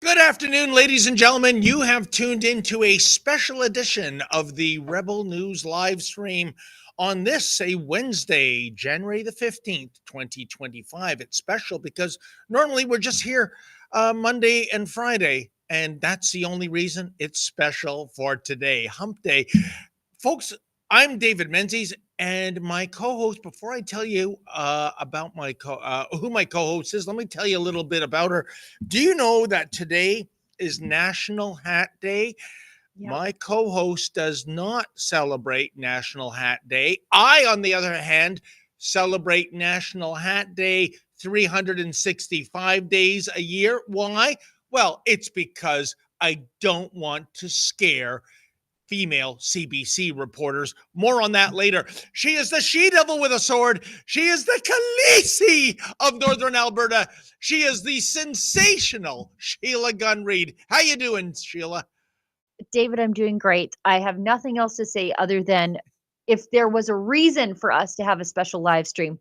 Good afternoon, ladies and gentlemen. You have tuned into a special edition of the Rebel News live stream on this, a Wednesday, January the 15th, 2025. It's special because normally we're just here Monday and Friday, and that's the only reason it's special for today, Hump Day. Folks, I'm David Menzies, and my co-host, before I tell you about who my co-host is, let me tell you a little bit about her. Do you know that today is National Hat Day? Yep. My co-host does not celebrate National Hat Day. I, on the other hand, celebrate National Hat Day 365 days a year. Why? Well, it's because I don't want to scare female CBC reporters. More on that later. She is the she-devil with a sword. She is the Khaleesi of Northern Alberta. She is the sensational Sheila Gunn Reid. How you doing, Sheila? David, I'm doing great. I have nothing else to say other than if there was a reason for us to have a special live stream,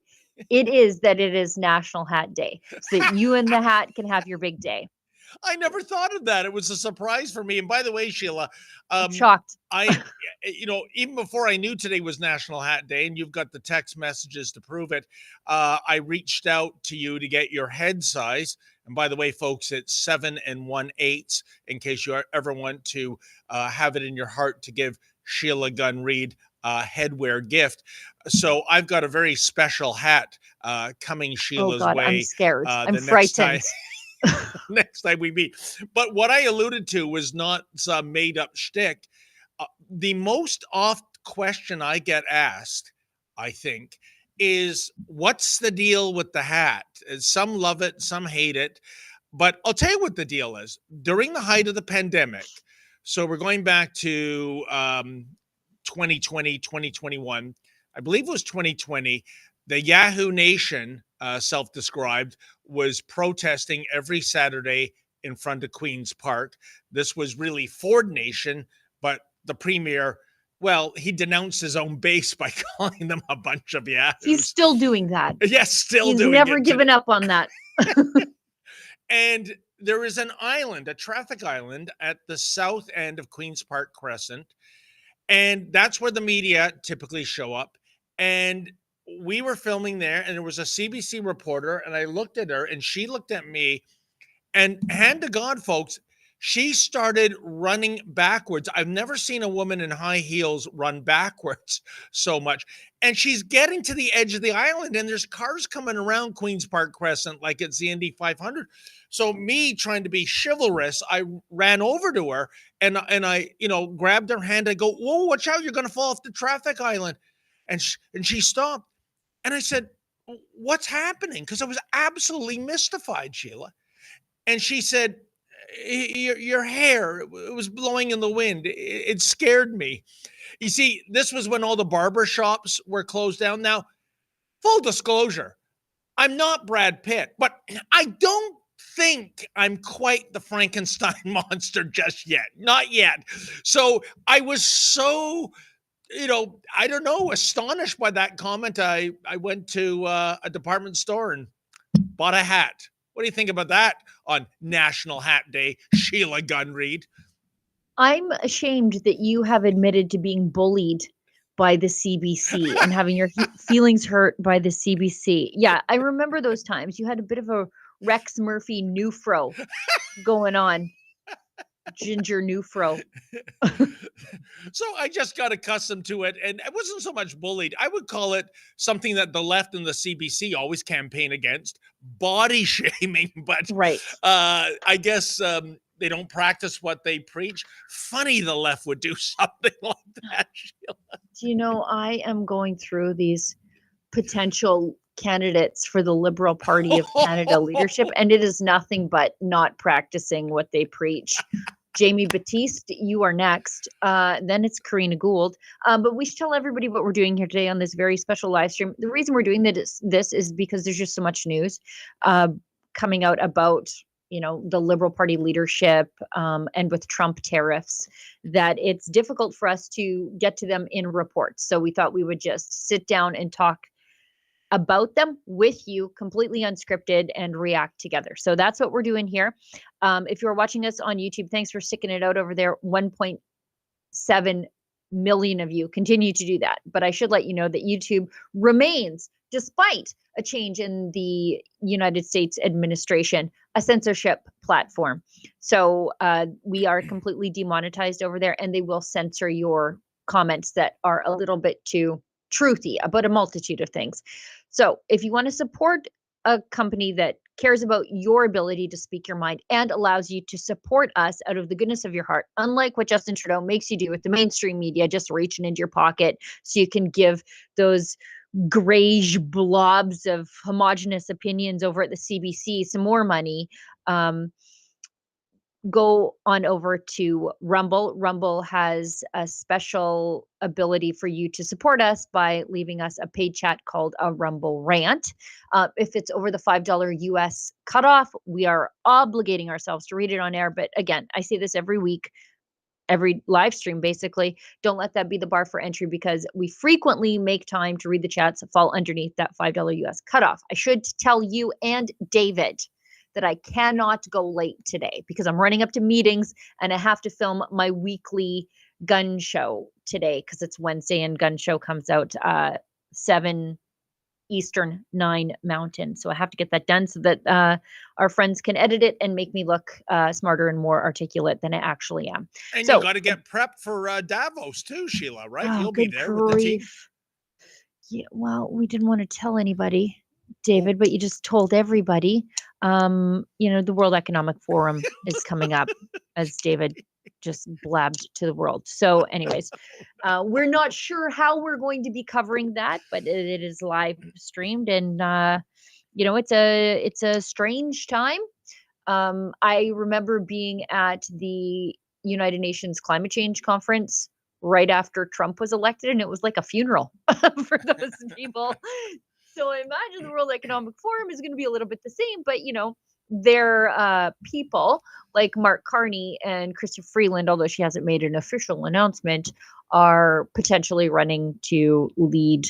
it is that it is National Hat Day, so that you and the hat can have your big day. I never thought of that. It was a surprise for me. And by the way, Sheila, I'm shocked. Even before I knew today was National Hat Day, and you've got the text messages to prove it, I reached out to you to get your head size. And by the way, folks, it's 7 1/8 in case you ever want to have it in your heart to give Sheila Gunn Reid a headwear gift. So I've got a very special hat coming Sheila's way. I'm scared. I'm frightened. Next time we meet. But what I alluded to was not some made up shtick. The most oft question I get asked, I think, is what's the deal with the hat? Some love it, some hate it. But I'll tell you what the deal is. During the height of the pandemic, so we're going back to 2020, 2021, I believe it was 2020, the Yahoo Nation, self-described, was protesting every Saturday in front of Queen's Park. This was really Ford Nation, but the premier, well, he denounced his own base by calling them a bunch of yahoos. He's still doing that. Yes, still He's doing it. He's never given up on that. And there is an island, a traffic island at the south end of Queen's Park Crescent. And that's where the media typically show up. And we were filming there, and there was a CBC reporter, and I looked at her, and she looked at me, and hand to God, folks, she started running backwards. I've never seen a woman in high heels run backwards so much. And she's getting to the edge of the island, and there's cars coming around Queen's Park Crescent like it's the Indy 500. So me trying to be chivalrous, I ran over to her and I grabbed her hand. I go, "Whoa, watch out! You're going to fall off the traffic island." And she stopped, and I said, "What's happening?" Because I was absolutely mystified, Sheila. And she said, your hair, it was blowing in the wind. It scared me. You see, this was when all the barber shops were closed down. Now, full disclosure, I'm not Brad Pitt, but I don't think I'm quite the Frankenstein monster just yet. Not yet. So I was so, I don't know, astonished by that comment. I went to a department store and bought a hat. What do you think about that on National Hat Day, Sheila Gunreed? I'm ashamed that you have admitted to being bullied by the CBC and having your feelings hurt by the CBC. Yeah, I remember those times. You had a bit of a Rex Murphy new fro going on. Ginger new fro. So I just got accustomed to it, and I wasn't so much bullied. I would call it something that the left and the CBC always campaign against, body shaming. But right. I guess they don't practice what they preach. Funny the left would do something like that, Sheila. Do you know, I am going through these potential candidates for the Liberal Party of Canada leadership, and it is nothing but not practicing what they preach. Jamie Batiste, you are next. Then it's Karina Gould. But we should tell everybody what we're doing here today on this very special live stream. The reason we're doing this is because there's just so much news coming out about the Liberal Party leadership and with Trump tariffs, that it's difficult for us to get to them in reports. So we thought we would just sit down and talk about them with you, completely unscripted, and react together. So that's what we're doing here. If you're watching us on YouTube, thanks for sticking it out over there. 1.7 million of you continue to do that. But I should let you know that YouTube remains, despite a change in the United States administration, a censorship platform. So we are completely demonetized over there, and they will censor your comments that are a little bit too truthy about a multitude of things. So if you want to support a company that cares about your ability to speak your mind and allows you to support us out of the goodness of your heart, unlike what Justin Trudeau makes you do with the mainstream media, just reaching into your pocket so you can give those grayish blobs of homogenous opinions over at the CBC some more money, go on over to Rumble. Rumble has a special ability for you to support us by leaving us a paid chat called a Rumble rant. If it's over the $5 US cutoff, we are obligating ourselves to read it on air. But again, I say this every week, every live stream, basically. Don't let that be the bar for entry, because we frequently make time to read the chats that fall underneath that $5 US cutoff. I should tell you and David that I cannot go late today because I'm running up to meetings and I have to film my weekly gun show today because it's Wednesday and gun show comes out 7 Eastern, 9 Mountain. So I have to get that done so that our friends can edit it and make me look smarter and more articulate than I actually am. And so, you got to get prepped for Davos too, Sheila, right? Oh, You'll be there with the team. Yeah, well, we didn't want to tell anybody, David, but you just told everybody. The World Economic Forum is coming up, as David just blabbed to the world. So anyways, we're not sure how we're going to be covering that, but it is live streamed, and it's a strange time. I remember being at the United Nations Climate Change Conference right after Trump was elected, and it was like a funeral for those people. So I imagine the World Economic Forum is going to be a little bit the same, but their people like Mark Carney and Chrystia Freeland, although she hasn't made an official announcement, are potentially running to lead,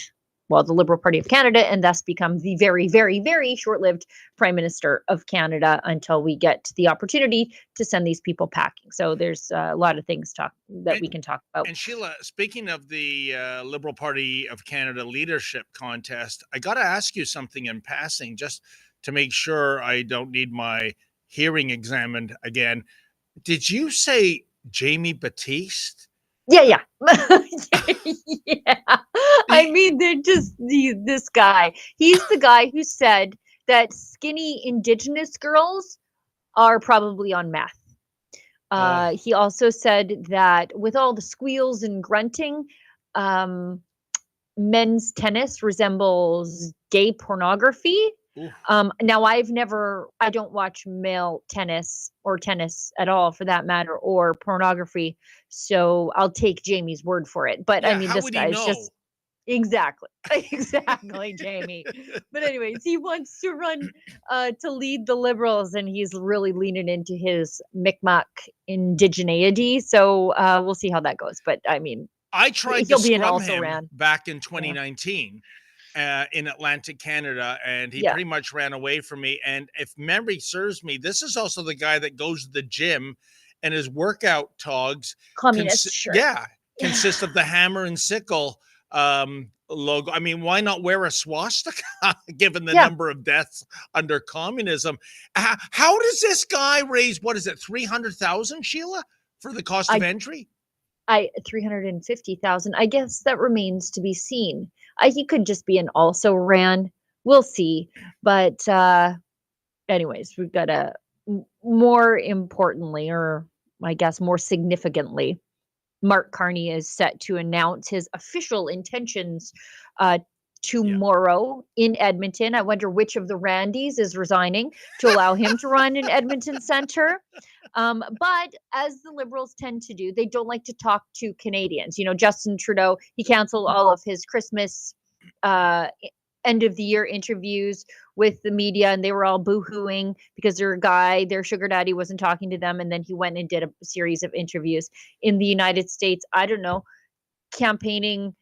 the Liberal Party of Canada, and thus become the very, very, very short-lived Prime Minister of Canada until we get the opportunity to send these people packing. So there's a lot of things we can talk about. And Sheila, speaking of the Liberal Party of Canada leadership contest, I got to ask you something in passing, just to make sure I don't need my hearing examined again. Did you say Jamie Batiste? Yeah. Yeah. I mean, they're just this guy. He's the guy who said that skinny Indigenous girls are probably on meth. He also said that with all the squeals and grunting, men's tennis resembles gay pornography. Now I don't watch male tennis or tennis at all for that matter, or pornography. So I'll take Jamie's word for it. But I Yeah, mean, how this would he guy is know? just exactly, Jamie. But anyways, he wants to run to lead the Liberals, and he's really leaning into his Mi'kmaq indigeneity. So we'll see how that goes. But I mean, I tried to he'll be an scrum also him ran. back in 2019 in Atlantic Canada, and he Yeah. pretty much ran away from me. And if memory serves me, this is also the guy that goes to the gym, and his workout togs Communist shirt. consist of the hammer and sickle logo. I mean, why not wear a swastika given the number of deaths under communism? How does this guy raise, what is it, 300,000, Sheila, for the cost of entry? 350,000. I guess that remains to be seen. He could just be an also ran. We'll see. But anyways, we've got more importantly, or I guess more significantly, Mark Carney is set to announce his official intentions tomorrow in Edmonton. I wonder which of the Randys is resigning to allow him to run in Edmonton Centre. But as the Liberals tend to do, they don't like to talk to Canadians. You know, Justin Trudeau, he canceled all of his Christmas end of the year interviews with the media, and they were all boo-hooing because their sugar daddy wasn't talking to them. And then he went and did a series of interviews in the United States, I don't know, campaigning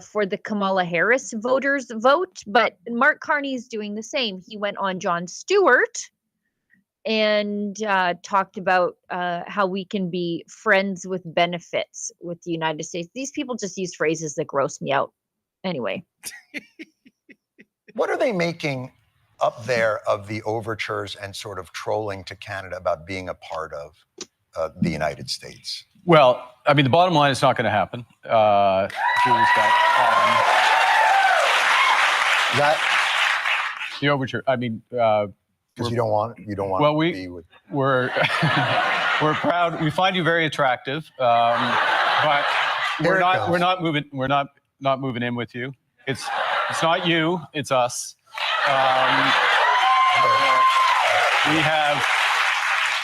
for the Kamala Harris voters vote. But Mark Carney is doing the same. He went on Jon Stewart and talked about how we can be friends with benefits with the United States. These people just use phrases that gross me out. Anyway. What are they making up there of the overtures and sort of trolling to Canada about being a part of the United States? Well, I mean, the bottom line is not going to happen. That the overture. I mean, because you don't want. Well, to be with. we're proud. We find you very attractive, but we're not moving in with you. It's not you. It's us.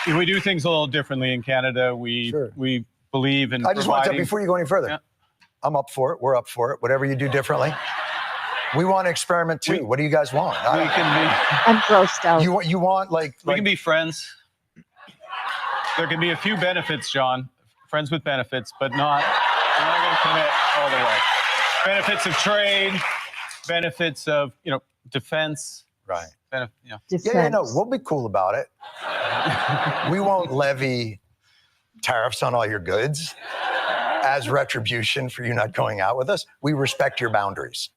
We do things a little differently in Canada. We believe in. I just want to, before you go any further, I'm up for it. We're up for it. Whatever you do differently. We want to experiment too. What do you guys want? I'm grossed out. You want we can be friends. There can be a few benefits, John. Friends with benefits, but we're not going to commit all the way. Benefits of trade, benefits of defense. Right. Defense. Yeah, no, we'll be cool about it. We won't levy tariffs on all your goods as retribution for you not going out with us. We respect your boundaries.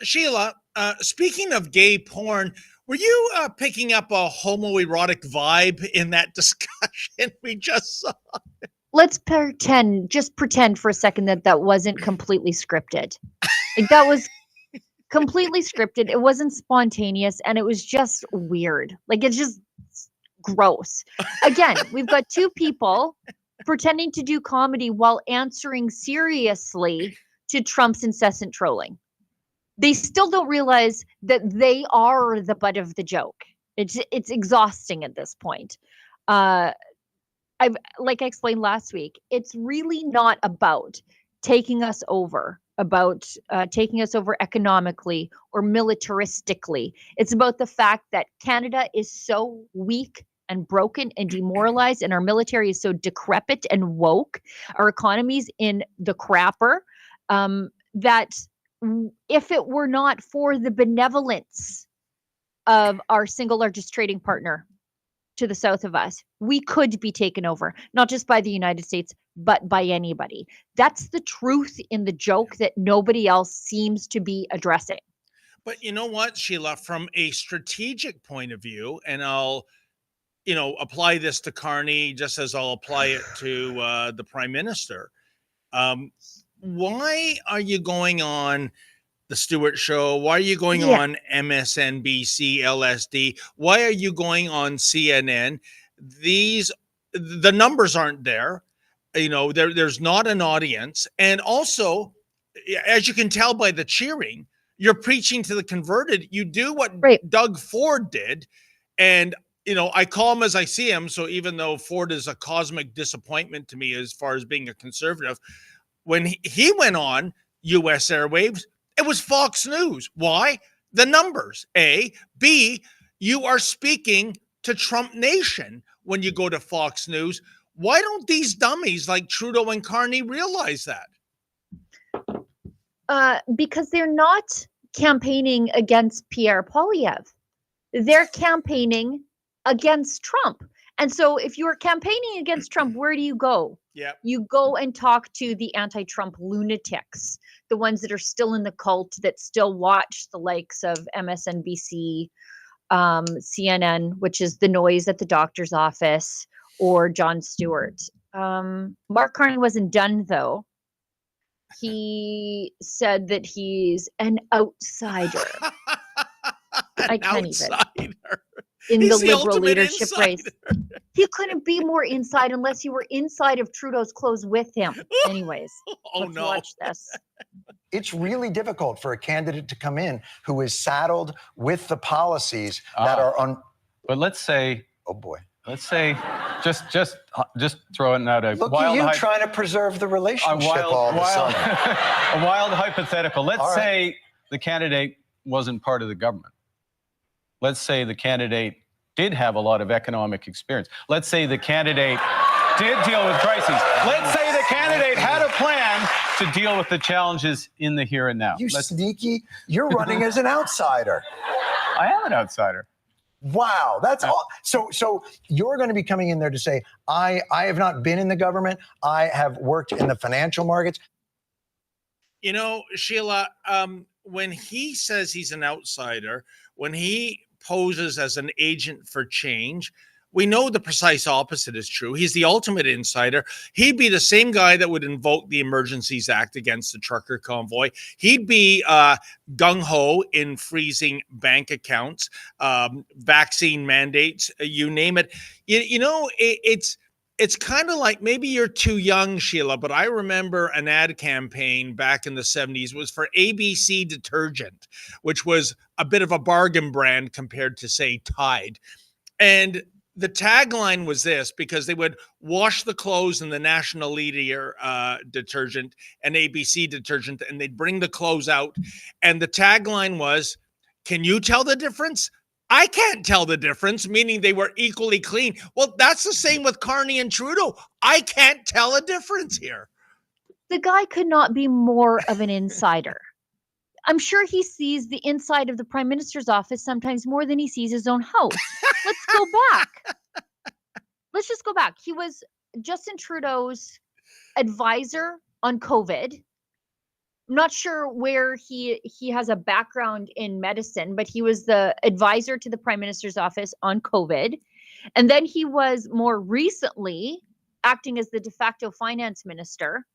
Sheila, speaking of gay porn, were you picking up a homoerotic vibe in that discussion we just saw? Let's pretend for a second that wasn't completely scripted. Like, that was completely scripted. It wasn't spontaneous, and it was just weird. Like, it's just gross. Again, we've got two people pretending to do comedy while answering seriously to Trump's incessant trolling. They still don't realize that they are the butt of the joke. It's exhausting at this point. Like I explained last week, it's really not about taking us over economically or militaristically. It's about the fact that Canada is so weak and broken and demoralized, and our military is so decrepit and woke, our economy's in the crapper, that if it were not for the benevolence of our single largest trading partner to the south of us, we could be taken over, not just by the United States, but by anybody. That's the truth in the joke that nobody else seems to be addressing. But you know what, Sheila, from a strategic point of view, and I'll apply this to Carney just as I'll apply it to the Prime Minister. Why are you going on the Stewart Show? Why are you going on MSNBC, LSD? Why are you going on CNN? The numbers aren't there. There's not an audience. And also, as you can tell by the cheering, you're preaching to the converted. You do what Doug Ford did. And, I call him as I see him. So even though Ford is a cosmic disappointment to me as far as being a conservative, when he went on US airwaves, it was Fox News. Why? The numbers, A. B, you are speaking to Trump Nation when you go to Fox News. Why don't these dummies like Trudeau and Carney realize that? Because they're not campaigning against Pierre Poilievre. They're campaigning against Trump. And so if you're campaigning against Trump, where do you go? Yeah. You go and talk to the anti-Trump lunatics, the ones that are still in the cult, that still watch the likes of MSNBC, CNN, which is the noise at the doctor's office, or Jon Stewart. Mark Carney wasn't done, though. He said that he's an outsider. I can't even. In the Liberal leadership race. He couldn't be more inside unless he were inside of Trudeau's clothes with him. Anyways, let's watch this. It's really difficult for a candidate to come in who is saddled with the policies that are on. But let's say, oh boy, let's say, just throwing out a look wild. At you trying to preserve the relationship all of a sudden. A wild hypothetical. Let's say the candidate wasn't part of the government. Let's say the candidate did have a lot of economic experience. Let's say the candidate did deal with crises. Let's say the candidate had a plan to deal with the challenges in the here and now. Sneaky, you're running as an outsider. I am an outsider. Wow, that's all. So you're going to be coming in there to say, I have not been in the government. I have worked in the financial markets. Sheila, when he says he's an outsider, when he poses as an agent for change, we know the precise opposite is true. He's the ultimate insider. He'd be the same guy that would invoke the Emergencies Act against the trucker convoy. He'd be gung-ho in freezing bank accounts, vaccine mandates, you name it. It's kind of like, maybe you're too young, Sheila, but I remember an ad campaign back in the 70s. It was for ABC detergent, which was a bit of a bargain brand compared to, say, Tide. And the tagline was this, because they would wash the clothes in the National Leader detergent and ABC detergent, and they'd bring the clothes out. And the tagline was, can you tell the difference? I can't tell the difference, meaning they were equally clean. Well, that's the same with Carney and Trudeau. I can't tell a difference here. The guy could not be more of an insider. I'm sure he sees the inside of the Prime Minister's office sometimes more than he sees his own house. Let's go back. Let's just go back. He was Justin Trudeau's advisor on COVID. I'm not sure where he has a background in medicine, but he was the advisor to the Prime Minister's office on COVID. And then he was more recently acting as the de facto finance minister,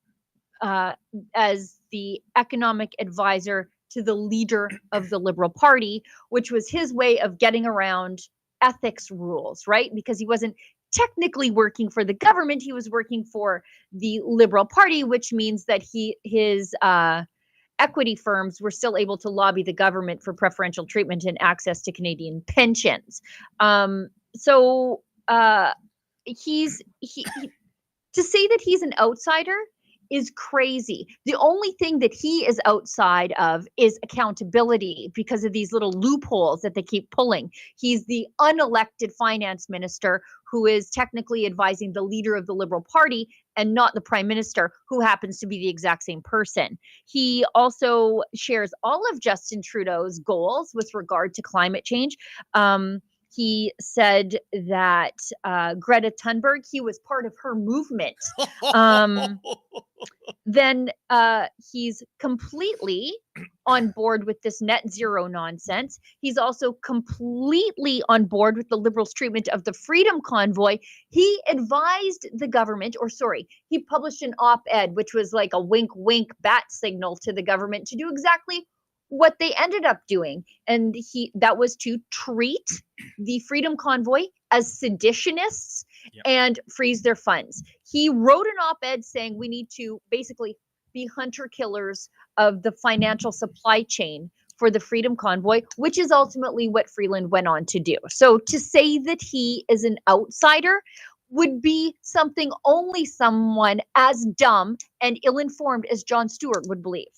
as the economic advisor to the leader of the Liberal Party, which was his way of getting around ethics rules, right? Because he wasn't technically working for the government, he was working for the Liberal Party, which means that his equity firms were still able to lobby the government for preferential treatment and access to Canadian pensions. To say that he's an outsider is crazy. The only thing that he is outside of is accountability because of these little loopholes that they keep pulling. He's the unelected finance minister who is technically advising the leader of the Liberal Party and not the Prime Minister, who happens to be the exact same person. He also shares all of Justin Trudeau's goals with regard to climate change. He said that Greta Thunberg, he was part of her movement. Um, then he's completely on board with this net zero nonsense. He's also completely on board with the Liberals' treatment of the Freedom Convoy. He advised the government, or sorry, he published an op-ed, which was like a wink, wink, bat signal to the government to do exactly what they ended up doing. And that was to treat the Freedom Convoy as seditionists and freeze their funds. He wrote an op-ed saying we need to basically be hunter killers of the financial supply chain for the Freedom Convoy, which is ultimately what Freeland went on to do. So to say that he is an outsider would be something only someone as dumb and ill-informed as Jon Stewart would believe.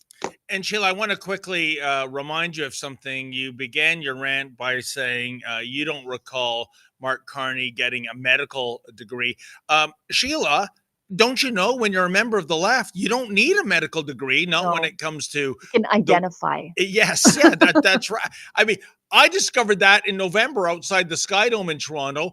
And Sheila, I want to quickly remind you of something. You began your rant by saying you don't recall Mark Carney getting a medical degree. Sheila, don't you know when you're a member of the left, you don't need a medical degree, not when it comes to... You can identify. Yes, that's right. I mean, I discovered that in November outside the Sky Dome in Toronto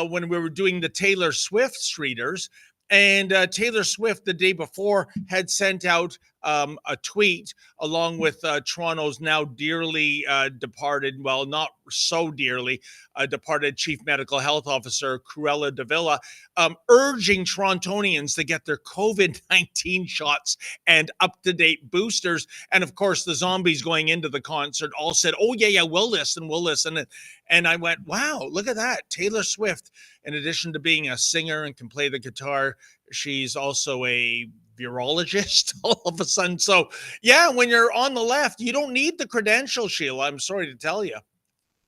when we were doing the Taylor Swift Streeters. And Taylor Swift the day before had sent out a tweet along with Toronto's now dearly departed, well, not so dearly departed Chief Medical Health Officer, Cruella de Villa, urging Torontonians to get their COVID-19 shots and up-to-date boosters. And of course, the zombies going into the concert all said, oh, yeah, we'll listen. And I went, wow, look at that. Taylor Swift, in addition to being a singer and can play the guitar, she's also a virologist all of a sudden. So, yeah, when you're on the left, you don't need the credentials, Sheila. I'm sorry to tell you.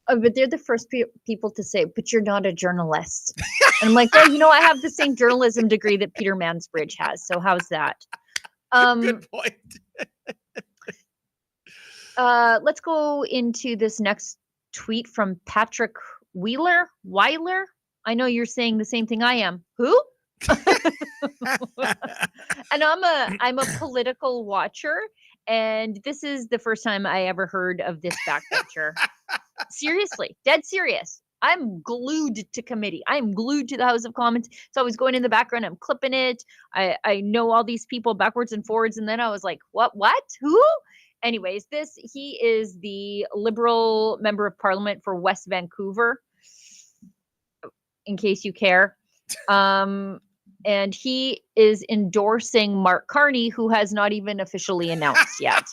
But they're the first people to say, but you're not a journalist. And I'm like, well, I have the same journalism degree that Peter Mansbridge has. So how's that? Good point. Let's go into this next tweet from Patrick Weiler. I know you're saying the same thing I am. Who? And I'm a political watcher, and this is the first time I ever heard of this backbencher. Seriously, dead serious. I'm glued to committee. I'm glued to the House of Commons. It's always going in the background. I'm clipping it. I know all these people backwards and forwards, and then I was like, what? Who? Anyways, he is the Liberal member of Parliament for West Vancouver, in case you care. And he is endorsing Mark Carney, who has not even officially announced yet.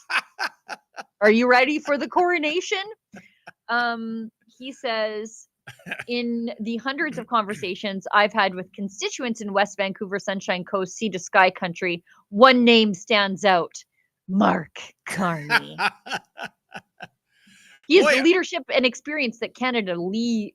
Are you ready for the coronation? He says, in the hundreds of conversations I've had with constituents in West Vancouver, Sunshine Coast, Sea to Sky country, one name stands out: Mark Carney. He has the leadership and experience that Canada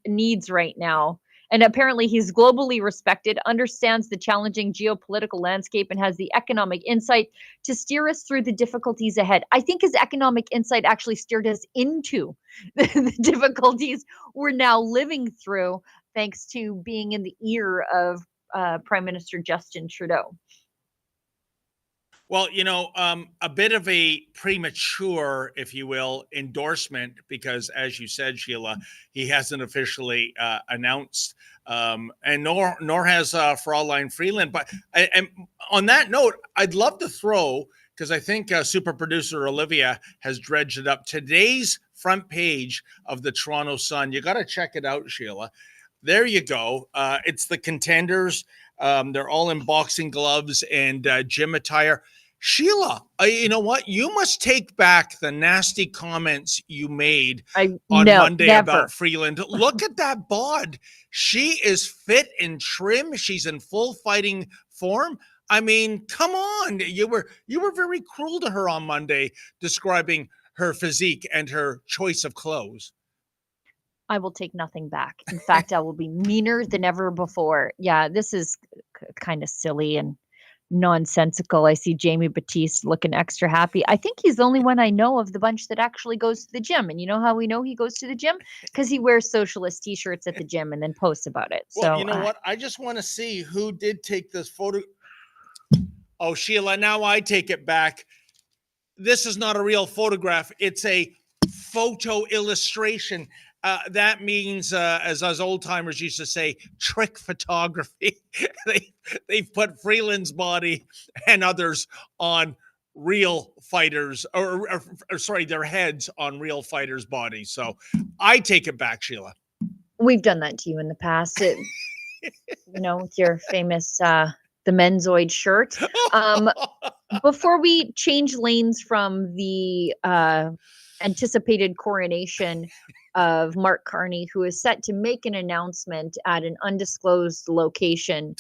needs right now. And apparently he's globally respected, understands the challenging geopolitical landscape, and has the economic insight to steer us through the difficulties ahead. I think his economic insight actually steered us into the difficulties we're now living through, thanks to being in the ear of Prime Minister Justin Trudeau. Well, a bit of a premature, if you will, endorsement, because as you said, Sheila, he hasn't officially announced, and nor has Fraulein Freeland. But and on that note, I'd love to throw, because I think super producer Olivia has dredged it up, today's front page of the Toronto Sun. You got to check it out, Sheila. There you go. It's the contenders. They're all in boxing gloves and gym attire. Sheila, you know what? You must take back the nasty comments you made on Monday about Freeland. Look at that bod. She is fit and trim. She's in full fighting form. I mean, come on. You were very cruel to her on Monday, describing her physique and her choice of clothes. I will take nothing back. In fact, I will be meaner than ever before. Yeah, this is kind of silly and nonsensical. I see Jamie Batiste looking extra happy. I think he's the only one I know of the bunch that actually goes to the gym. And you know how we know he goes to the gym? Because he wears socialist t-shirts at the gym and then posts about it. Well, so you know what? I just want to see who did take this photo. Oh, Sheila, now I take it back. This is not a real photograph. It's a photo illustration. that means, as us old timers used to say, trick photography. They've put Freeland's body and others on real fighters, or sorry, their heads on real fighters' bodies. So I take it back, Sheila. We've done that to you in the past. With your famous the Menzoid shirt. Before we change lanes from the anticipated coronation of Mark Carney, who is set to make an announcement at an undisclosed location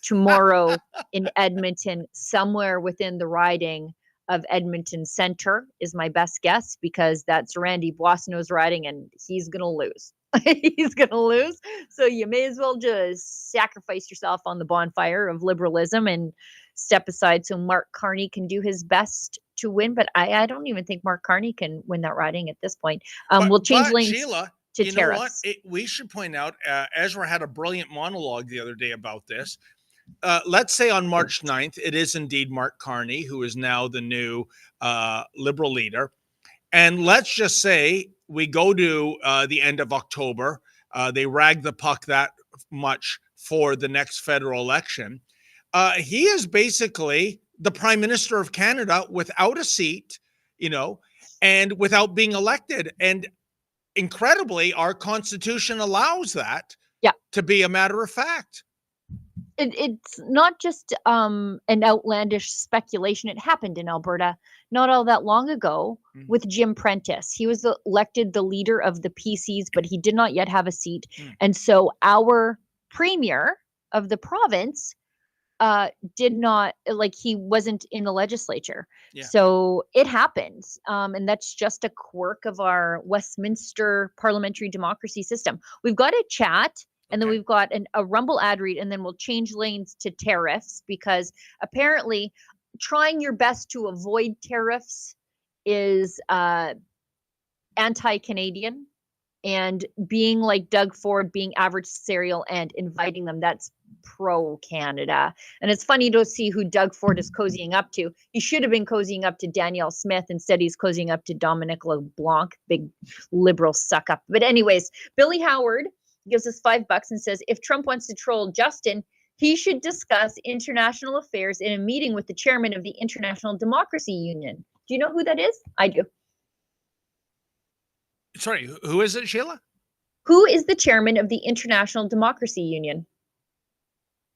tomorrow in Edmonton, somewhere within the riding of Edmonton Center, is my best guess, because that's Randy Boissonneau's riding and he's going to lose. He's going to lose. So you may as well just sacrifice yourself on the bonfire of liberalism and step aside so Mark Carney can do his best to win. But I don't even think Mark Carney can win that riding at this point. We'll change lanes, Sheila, to tariffs. We should point out, Ezra had a brilliant monologue the other day about this. Let's say on March 9th, it is indeed Mark Carney, who is now the new Liberal leader. And let's just say we go to the end of October. They rag the puck that much for the next federal election. He is basically the Prime Minister of Canada without a seat, and without being elected. And incredibly, our Constitution allows that to be a matter of fact. It's not just an outlandish speculation. It happened in Alberta not all that long ago with Jim Prentice. He was elected the leader of the PCs, but he did not yet have a seat. And so our premier of the province did not, he wasn't in the legislature. So it happens. And that's just a quirk of our Westminster parliamentary democracy system. We've got a chat. And then we've got a Rumble ad read, and then we'll change lanes to tariffs, because apparently trying your best to avoid tariffs is anti-Canadian, and being like Doug Ford, being adversarial and inviting them, that's pro-Canada. And it's funny to see who Doug Ford is cozying up to. He should have been cozying up to Danielle Smith. Instead, he's cozying up to Dominic LeBlanc, big liberal suck-up. But anyways, Billy Howard gives us $5 and says, if Trump wants to troll Justin, he should discuss international affairs in a meeting with the chairman of the International Democracy Union. Do you know who that is? I do. Sorry, who is it, Sheila? Who is the chairman of the International Democracy Union?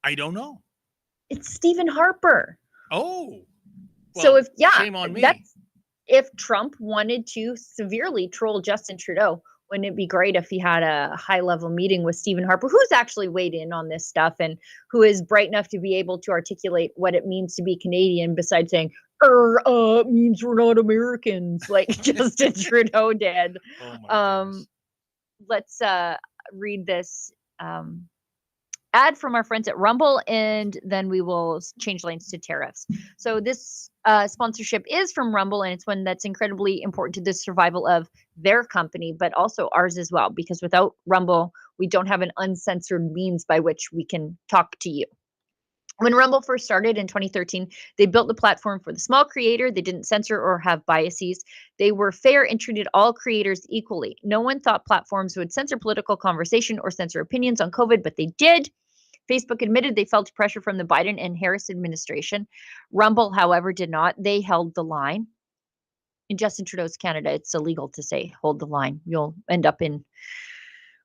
I don't know. It's Stephen Harper. Oh. Well, so shame on me. If Trump wanted to severely troll Justin Trudeau, wouldn't it be great if he had a high-level meeting with Stephen Harper, who's actually weighed in on this stuff and who is bright enough to be able to articulate what it means to be Canadian, besides saying, it means we're not Americans, like Justin Trudeau did. Let's read this ad from our friends at Rumble, and then we will change lanes to tariffs. So this sponsorship is from Rumble, and it's one that's incredibly important to the survival of their company, but also ours as well, because without Rumble, we don't have an uncensored means by which we can talk to you. When Rumble first started in 2013, they built the platform for the small creator. They didn't censor or have biases. They were fair and treated all creators equally. No one thought platforms would censor political conversation or censor opinions on COVID, but they did. Facebook admitted they felt pressure from the Biden and Harris administration. Rumble, however, did not. They held the line. In Justin Trudeau's Canada, it's illegal to say hold the line. You'll end up in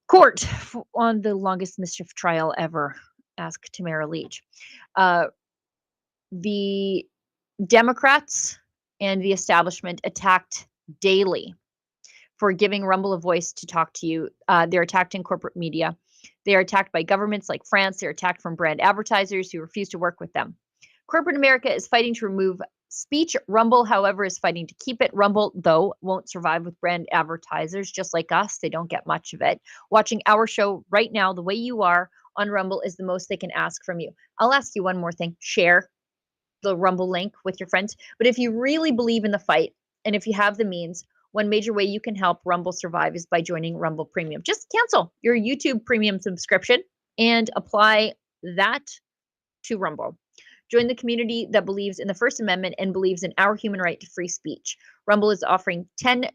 court on the longest mischief trial ever. Ask Tamara Leach. The Democrats and the establishment attacked daily for giving Rumble a voice to talk to you. They're attacked in corporate media. They are attacked by governments like France. They're attacked from brand advertisers who refuse to work with them. Corporate America is fighting to remove speech. Rumble, however, is fighting to keep it. Rumble, though, won't survive with brand advertisers just like us. They don't get much of it. Watching our show right now, the way you are on Rumble, is the most they can ask from you. I'll ask you one more thing. Share the Rumble link with your friends. But if you really believe in the fight, and if you have the means, one major way you can help Rumble survive is by joining Rumble Premium. Just cancel your YouTube Premium subscription and apply that to Rumble. Join the community that believes in the First Amendment and believes in our human right to free speech. Rumble is offering $10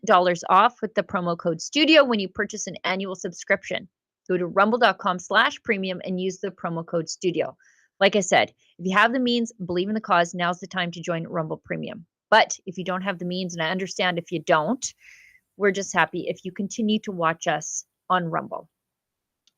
off with the promo code STUDIO when you purchase an annual subscription. Go to rumble.com/premium and use the promo code STUDIO. Like I said, if you have the means, believe in the cause, now's the time to join Rumble Premium. But if you don't have the means, and I understand if you don't, we're just happy if you continue to watch us on Rumble.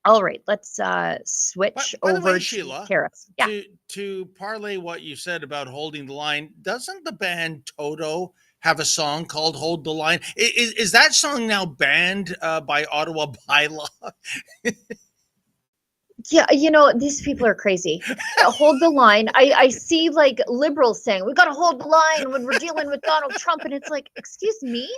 All right, let's switch By the over way, to Sheila, tariffs. Yeah. to parlay what you said about holding the line, doesn't the band Toto have a song called "Hold the Line"? Is that song now banned by Ottawa bylaw? Yeah, these people are crazy. Hold the line. I see like liberals saying, we got to hold the line when we're dealing with Donald Trump. And it's like, excuse me?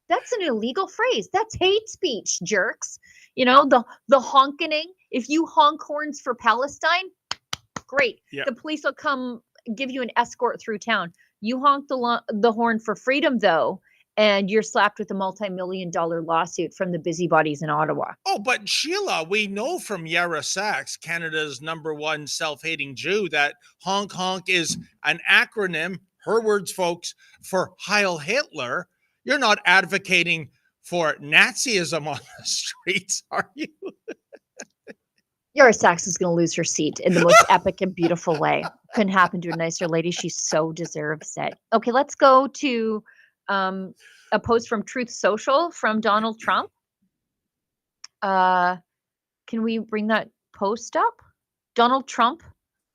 That's an illegal phrase. That's hate speech, jerks. The honking. If you honk horns for Palestine, great. Yeah. The police will come give you an escort through town. You honk the horn for freedom, though, and you're slapped with a multi-million-dollar lawsuit from the busybodies in Ottawa. Oh, but Sheila, we know from Yara Sachs, Canada's #1 self-hating Jew, that honk honk is an acronym, her words, folks, for Heil Hitler. You're not advocating for Nazism on the streets, are you? Yara Sachs is going to lose her seat in the most epic and beautiful way. Couldn't happen to a nicer lady. She so deserves it. Okay, let's go to a post from Truth Social from Donald Trump. Can we bring that post up? Donald Trump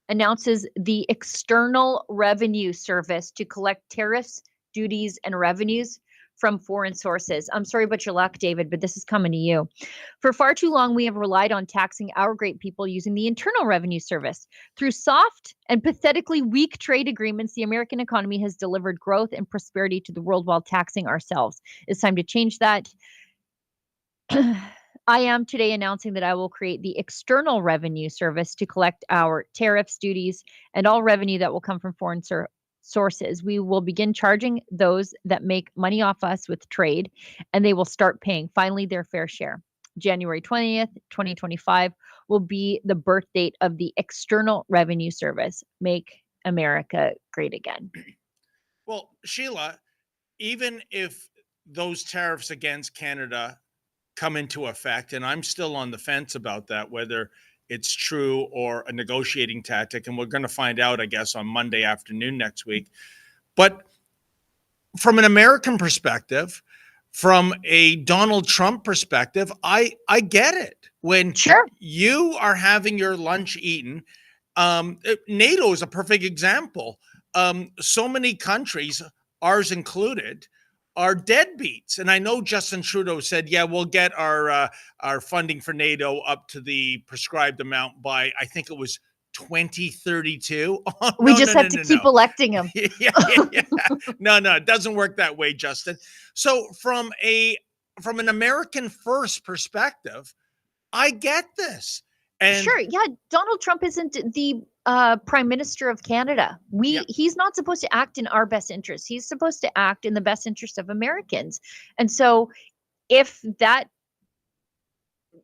announces the External Revenue Service to collect tariffs, duties, and revenues from foreign sources. I'm sorry about your luck, David, but this is coming to you. For far too long, we have relied on taxing our great people using the Internal Revenue Service. Through soft and pathetically weak trade agreements, the American economy has delivered growth and prosperity to the world while taxing ourselves. It's time to change that. I am today announcing that I will create the External Revenue Service to collect our tariffs, duties, and all revenue that will come from foreign sources. We will begin charging those that make money off us with trade, and they will start paying finally their fair share. January 20th, 2025 will be the birth date of the External Revenue Service. Make America great again. Well, Sheila, even if those tariffs against Canada come into effect, and I'm still on the fence about that, whether it's true or a negotiating tactic, and we're going to find out, I guess, on Monday afternoon next week. But from an American perspective, from a Donald Trump perspective, I get it. When Sure. you are having your lunch eaten, NATO is a perfect example. So many countries, ours included, are deadbeats. And I know Justin Trudeau said, yeah, we'll get our funding for NATO up to the prescribed amount by, I think it was 2032. Oh, We just have to keep electing him. yeah. No, it doesn't work that way, Justin. So from an American first perspective, I get this. And Sure. Yeah. Donald Trump isn't the Prime Minister of Canada. He's not supposed to act in our best interest. He's supposed to act in the best interest of Americans. And so if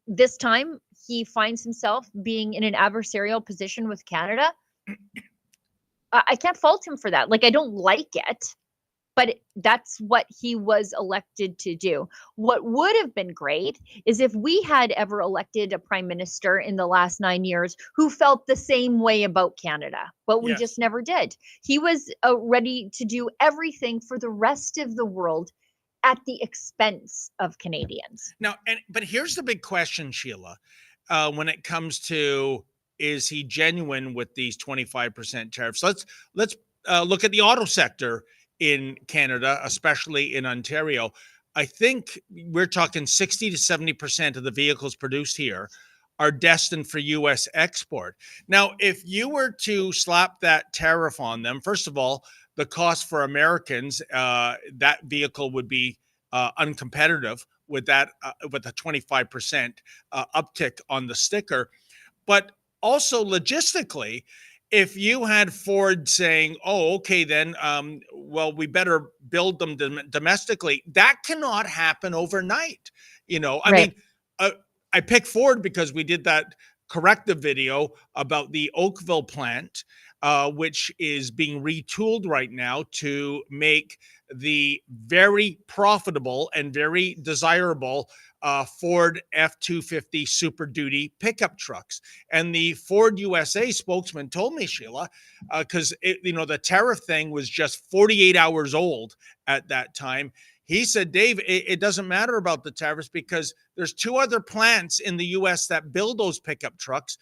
this time he finds himself being in an adversarial position with Canada, I can't fault him for that. Like, I don't like it, but that's what he was elected to do. What would have been great is if we had ever elected a prime minister in the last 9 years who felt the same way about Canada, but we just never did. He was ready to do everything for the rest of the world at the expense of Canadians. Now, but here's the big question, Sheila, when it comes to, is he genuine with these 25% tariffs? Let's look at the auto sector in Canada, especially in Ontario. I think we're talking 60 to 70% of the vehicles produced here are destined for U.S. export. Now, if you were to slap that tariff on them, first of all, the cost for Americans, that vehicle would be uncompetitive with that, with a 25% uptick on the sticker. But also logistically, if you had Ford saying, oh, okay, then, well, we better build them domestically, that cannot happen overnight. I mean, I picked Ford because we did that corrective video about the Oakville plant. which is being retooled right now to make the very profitable and very desirable Ford F-250 Super Duty pickup trucks. And the Ford USA spokesman told me, Sheila, because the tariff thing was just 48 hours old at that time. He said, Dave, it doesn't matter about the tariffs because there's 2 other plants in the US that build those pickup trucks.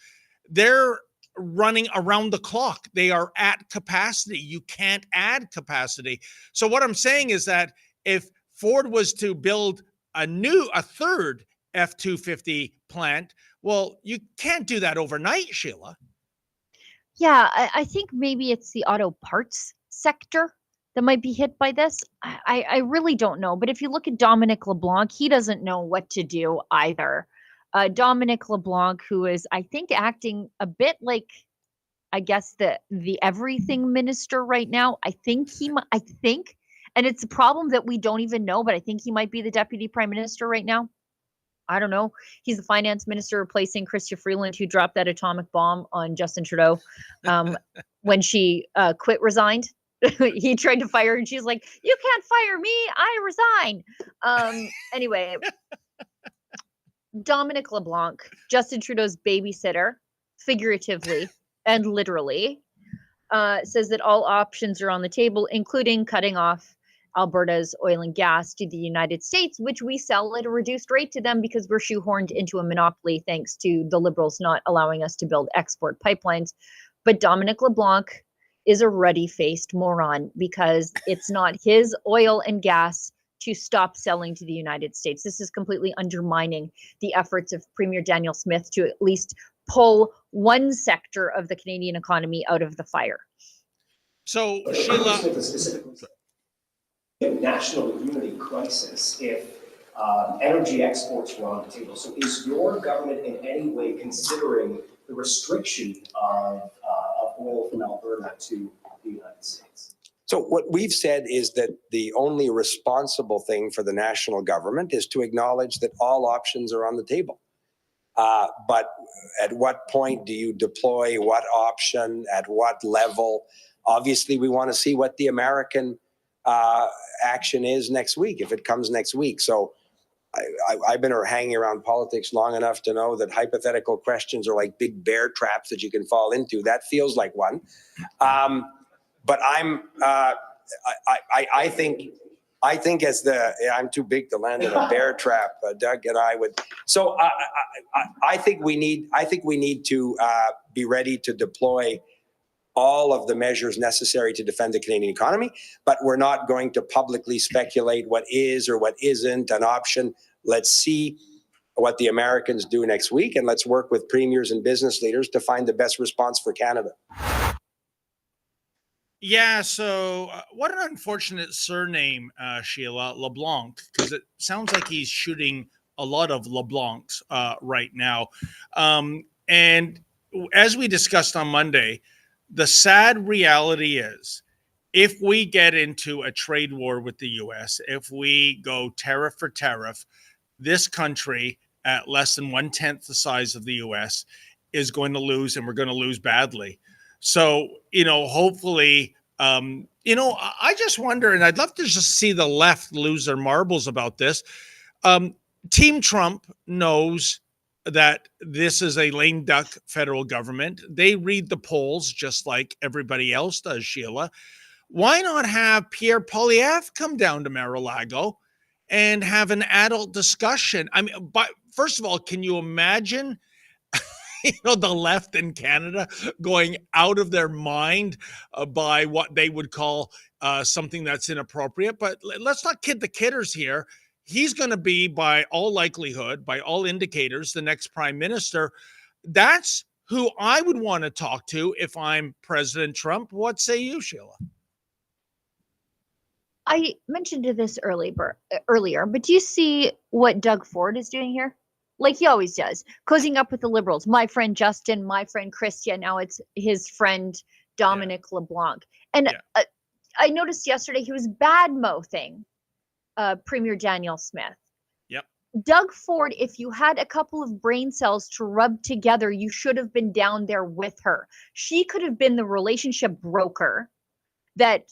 They're running around the clock. They are at capacity. You can't add capacity. So what I'm saying is that if Ford was to build a third F-250 plant, well, you can't do that overnight, Sheila. Yeah, I think maybe it's the auto parts sector that might be hit by this. I really don't know. But if you look at Dominic LeBlanc, he doesn't know what to do either. Dominic LeBlanc, who is, I think, acting a bit like, I guess, the everything minister right now. I think, and it's a problem that we don't even know, but I think he might be the deputy prime minister right now. I don't know. He's the finance minister replacing Chrystia Freeland, who dropped that atomic bomb on Justin Trudeau when she resigned. He tried to fire her, and she's like, "You can't fire me. I resign." Anyway, Dominic LeBlanc, Justin Trudeau's babysitter, figuratively and literally, says that all options are on the table, including cutting off Alberta's oil and gas to the United States, which we sell at a reduced rate to them because we're shoehorned into a monopoly thanks to the Liberals not allowing us to build export pipelines. But Dominic LeBlanc is a ruddy-faced moron because it's not his oil and gas to stop selling to the United States. This is completely undermining the efforts of Premier Daniel Smith to at least pull one sector of the Canadian economy out of the fire. So, Sheila, a national unity crisis if energy exports were on the table. So is your government in any way considering the restriction of oil from Alberta to the United States? So what we've said is that the only responsible thing for the national government is to acknowledge that all options are on the table. But at what point do you deploy what option, at what level? Obviously, we want to see what the American action is next week, if it comes next week. So I've been hanging around politics long enough to know that hypothetical questions are like big bear traps that you can fall into. That feels like one. But I think I'm too big to land in a bear trap. Doug and I would. So I think we need to be ready to deploy all of the measures necessary to defend the Canadian economy, but we're not going to publicly speculate what is or what isn't an option. Let's see what the Americans do next week, and let's work with premiers and business leaders to find the best response for Canada. Yeah, so what an unfortunate surname, Sheila, LeBlanc, because it sounds like he's shooting a lot of LeBlancs right now. And as we discussed on Monday, the sad reality is if we get into a trade war with the US, if we go tariff for tariff, this country at less than 1/10 the size of the US is going to lose, and we're going to lose badly. So, hopefully, I just wonder, and I'd love to just see the left lose their marbles about this. Team Trump knows that this is a lame duck federal government. They read the polls just like everybody else does, Sheila. Why not have Pierre Poilievre come down to Mar-a-Lago and have an adult discussion? I mean, but first of all, can you imagine the left in Canada going out of their mind by what they would call something that's inappropriate? But let's not kid the kidders here. He's going to be, by all likelihood, by all indicators, the next prime minister. That's who I would want to talk to if I'm President Trump. What say you, Sheila? I mentioned this earlier, but do you see what Doug Ford is doing here? Like he always does, cozying up with the Liberals. My friend Justin, my friend Chrystia, now it's his friend Dominic LeBlanc. And I noticed yesterday he was bad-mouthing Premier Daniel Smith. Yep. Doug Ford, if you had a couple of brain cells to rub together, you should have been down there with her. She could have been the relationship broker that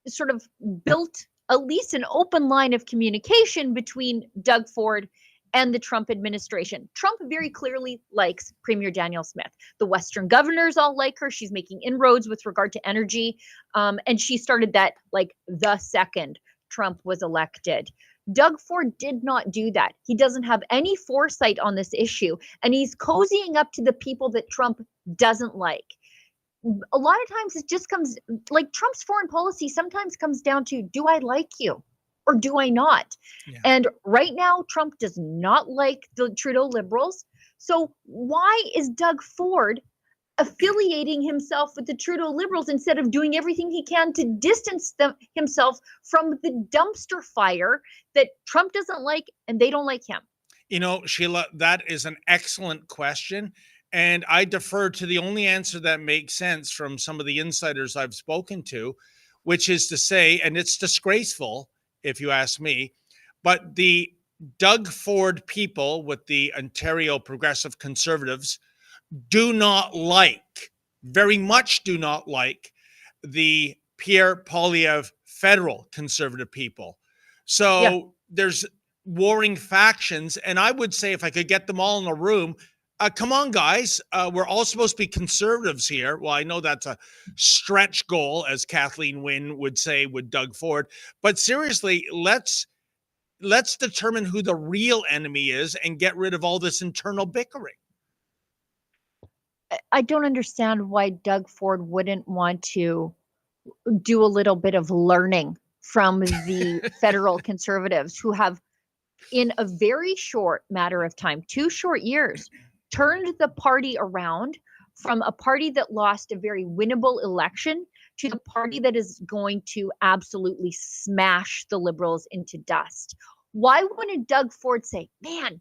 sort of built at least an open line of communication between Doug Ford and the Trump administration. Trump very clearly likes Premier Danielle Smith. The Western governors all like her. She's making inroads with regard to energy. And she started that like the second Trump was elected. Doug Ford did not do that. He doesn't have any foresight on this issue, and he's cozying up to the people that Trump doesn't like. A lot of times it just comes like Trump's foreign policy sometimes comes down to, do I like you or do I not? Yeah. And right now, Trump does not like the Trudeau Liberals. So why is Doug Ford affiliating himself with the Trudeau Liberals instead of doing everything he can to distance himself from the dumpster fire that Trump doesn't like and they don't like him? You know, Sheila, that is an excellent question. And I defer to the only answer that makes sense from some of the insiders I've spoken to, which is to say, and it's disgraceful, if you ask me, but the Doug Ford people with the Ontario Progressive Conservatives do not like, very much do not like, the Pierre Poilievre federal conservative people. So there's warring factions. And I would say if I could get them all in a room, come on, guys, we're all supposed to be conservatives here. Well, I know that's a stretch goal, as Kathleen Wynne would say with Doug Ford. But seriously, let's determine who the real enemy is and get rid of all this internal bickering. I don't understand why Doug Ford wouldn't want to do a little bit of learning from the federal conservatives who have, in a very short matter of time, 2 short years, turned the party around from a party that lost a very winnable election to the party that is going to absolutely smash the Liberals into dust. Why wouldn't Doug Ford say, man,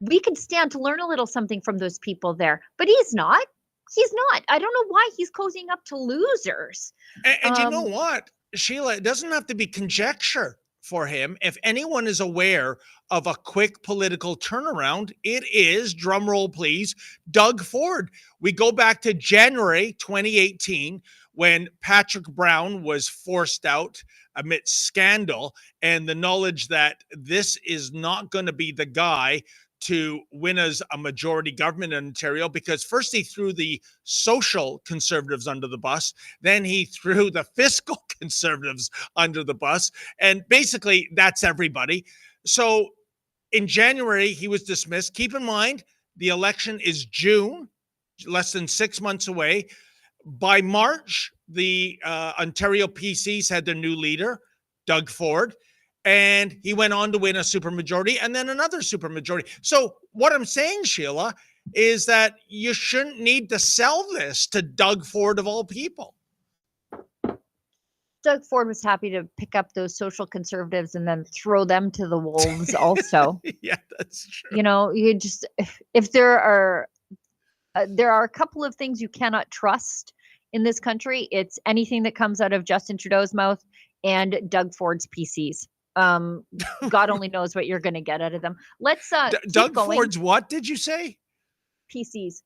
we could stand to learn a little something from those people there? But he's not. He's not. I don't know why he's cozying up to losers. And you know what, Sheila, it doesn't have to be conjecture for him. If anyone is aware of a quick political turnaround, it is, drumroll please, Doug Ford. We go back to January 2018 when Patrick Brown was forced out amidst scandal and the knowledge that this is not going to be the guy to win us a majority government in Ontario, because first he threw the social conservatives under the bus, then he threw the fiscal conservatives under the bus, and basically that's everybody. So in January, he was dismissed. Keep in mind, the election is June, less than 6 months away. By March, the Ontario PCs had their new leader, Doug Ford, and he went on to win a supermajority and then another supermajority. So what I'm saying, Sheila, is that you shouldn't need to sell this to Doug Ford of all people. Doug Ford was happy to pick up those social conservatives and then throw them to the wolves also. Yeah, that's true. You know, you just, if there are a couple of things you cannot trust in this country, it's anything that comes out of Justin Trudeau's mouth and Doug Ford's PCs. God only knows what you're going to get out of them. Let's Doug going. Ford's what did you say? PCs.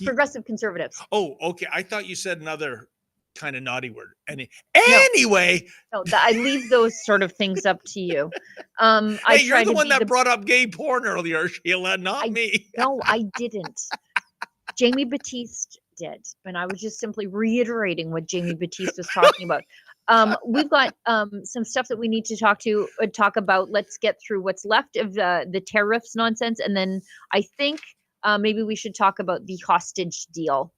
Progressive conservatives. Oh, okay. I thought you said another kind of naughty word. Anyway. No, I leave those sort of things up to you. Hey, you're the one that brought up gay porn earlier, Sheila, not me. No, I didn't. Jamie Batiste did. And I was just simply reiterating what Jamie Batiste was talking about. We've got some stuff that we need to talk about. Let's get through what's left of the tariffs nonsense. And then I think maybe we should talk about the hostage deal.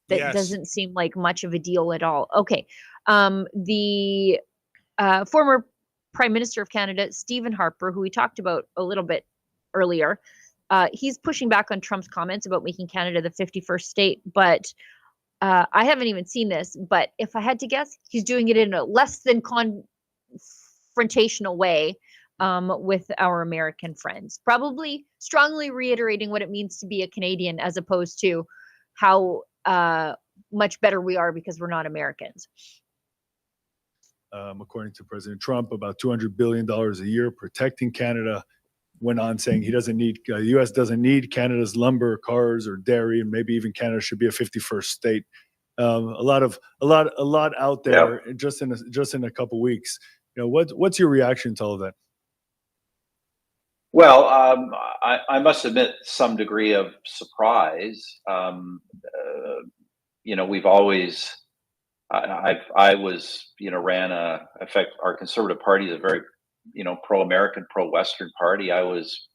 That doesn't seem like much of a deal at all. Okay. The former Prime Minister of Canada, Stephen Harper, who we talked about a little bit earlier, he's pushing back on Trump's comments about making Canada the 51st state. But I haven't even seen this, but if I had to guess, he's doing it in a less than confrontational way with our American friends, probably strongly reiterating what it means to be a Canadian as opposed to how much better we are because we're not Americans. according to President Trump, about $200 billion a year protecting Canada. Went on saying he doesn't need, the U.S. doesn't need Canada's lumber, cars, or dairy, and maybe even Canada should be a 51st state. A lot out there just in a couple weeks. What's your reaction to all of that? Well, I must admit some degree of surprise. We've always, I was, ran in fact, our Conservative Party is a very, pro-American, pro-Western party. I was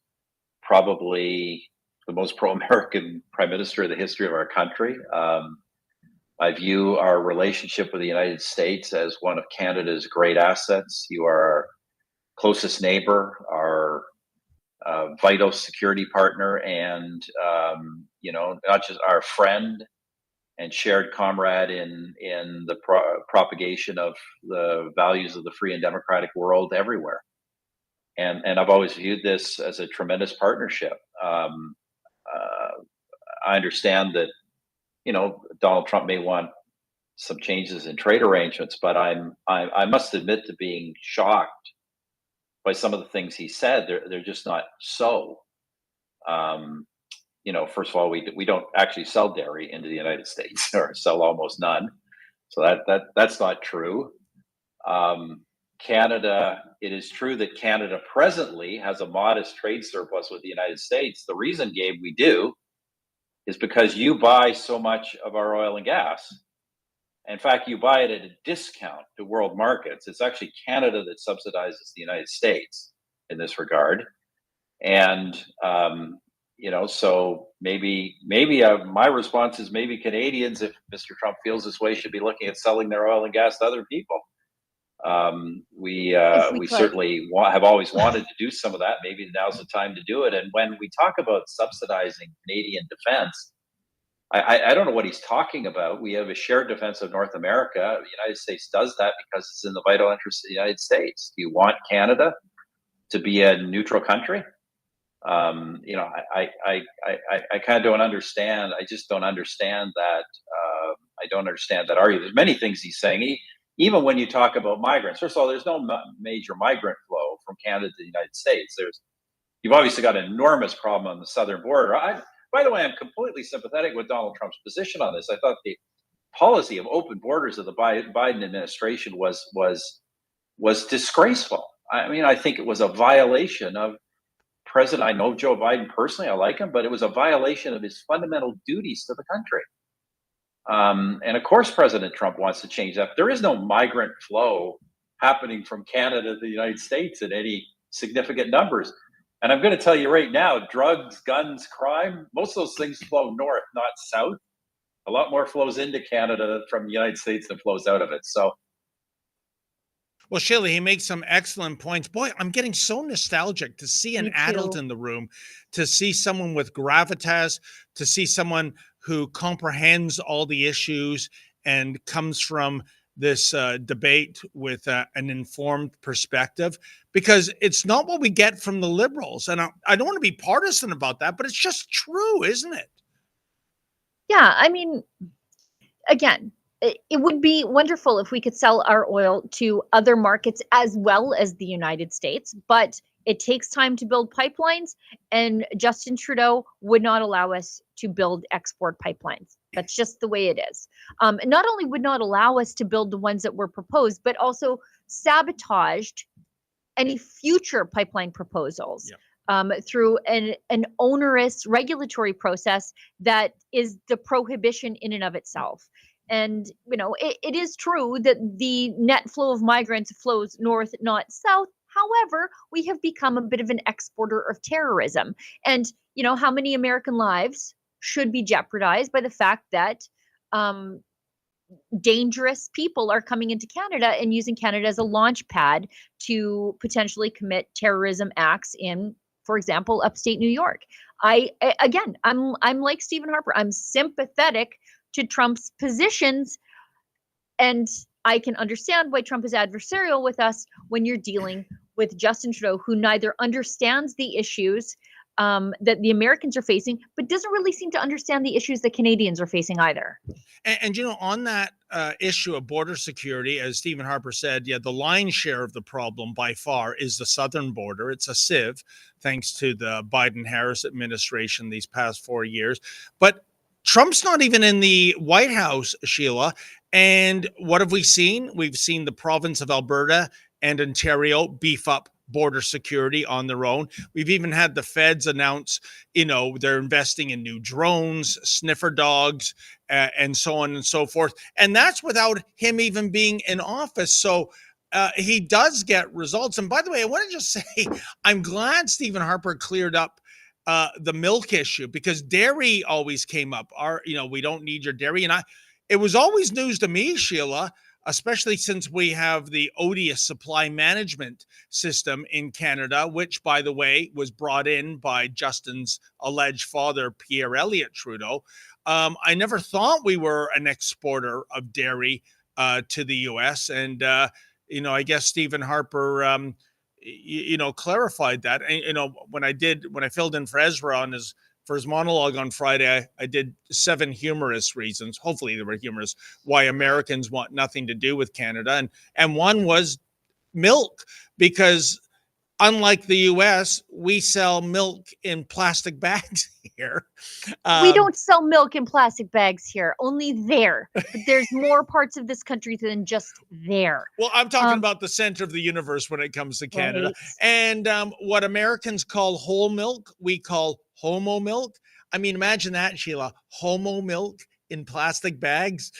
probably the most pro-American Prime Minister in the history of our country. I view our relationship with the United States as one of Canada's great assets. You are our closest neighbor, our vital security partner, and not just our friend and shared comrade in the propagation of the values of the free and democratic world everywhere. And I've always viewed this as a tremendous partnership. I understand that Donald Trump may want some changes in trade arrangements, but I must admit to being shocked by some of the things he said. They're just not so. First of all, we don't actually sell dairy into the United States, or sell almost none. So that's not true. Canada, it is true that Canada presently has a modest trade surplus with the United States. The reason, Gabe, we do is because you buy so much of our oil and gas. In fact, you buy it at a discount to world markets. It's actually Canada that subsidizes the United States in this regard. And, so maybe my response is maybe Canadians, if Mr. Trump feels this way, should be looking at selling their oil and gas to other people. We certainly have always wanted to do some of that. Maybe now's the time to do it. And when we talk about subsidizing Canadian defense, I don't know what he's talking about. We have a shared defense of North America. The United States does that because it's in the vital interest of the United States. Do you want Canada to be a neutral country? I kind of don't understand. I just don't understand that. I don't understand that argument. There's many things he's saying. Even when you talk about migrants, first of all, there's no major migrant flow from Canada to the United States. You've obviously got an enormous problem on the southern border. By the way, I'm completely sympathetic with Donald Trump's position on this. I thought the policy of open borders of the Biden administration was disgraceful. I mean, I think it was a violation of President. I know Joe Biden personally. I like him, but it was a violation of his fundamental duties to the country. And of course, President Trump wants to change that. There is no migrant flow happening from Canada to the United States in any significant numbers. And I'm going to tell you right now, drugs, guns, crime, most of those things flow north, not south. A lot more flows into Canada from the United States than flows out of it. So, well, Sheila, he makes some excellent points. Boy, I'm getting so nostalgic to see an adult in the room, to see someone with gravitas, to see someone who comprehends all the issues and comes from this debate with an informed perspective, because it's not what we get from the Liberals. And I don't want to be partisan about that, but it's just true, isn't it? Yeah, I mean, again, it would be wonderful if we could sell our oil to other markets as well as the United States, but it takes time to build pipelines, and Justin Trudeau would not allow us to build export pipelines. That's just the way it is. Not only would not allow us to build the ones that were proposed, but also sabotaged any future pipeline proposals. Through an onerous regulatory process that is the prohibition in and of itself. And, it is true that the net flow of migrants flows north, not south. However, we have become a bit of an exporter of terrorism. And, how many American lives should be jeopardized by the fact that dangerous people are coming into Canada and using Canada as a launch pad to potentially commit terrorism acts in, for example, upstate New York. I'm like Stephen Harper. I'm sympathetic to Trump's positions, and I can understand why Trump is adversarial with us when you're dealing with Justin Trudeau, who neither understands the issues that the Americans are facing, but doesn't really seem to understand the issues that Canadians are facing either. And you know, on that issue of border security, as Stephen Harper said, yeah, the lion's share of the problem by far is the southern border. It's a sieve, thanks to the Biden-Harris administration these past 4 years. But Trump's not even in the White House, Sheila. And what have we seen? We've seen the province of Alberta and Ontario beef up border security on their own. We've even had the feds announce, you know, they're investing in new drones, sniffer dogs, and so on and so forth. And that's without him even being in office. So he does get results. And by the way, I want to just say, I'm glad Stephen Harper cleared up the milk issue, because dairy always came up. We don't need your dairy. And it was always news to me, Sheila, especially since we have the odious supply management system in Canada, which, by the way, was brought in by Justin's alleged father, Pierre Elliott Trudeau. I never thought we were an exporter of dairy to the U.S. And, I guess Stephen Harper, clarified that. And, when I filled in for Ezra for his monologue on Friday, I did 7 humorous reasons, hopefully they were humorous, why Americans want nothing to do with Canada. And one was milk, because unlike the US, we sell milk in plastic bags here. We don't sell milk in plastic bags here, only there. But there's more parts of this country than just there. Well, I'm talking about the center of the universe when it comes to Canada. Right. And what Americans call whole milk, we call homo milk. I mean, imagine that, Sheila, homo milk in plastic bags.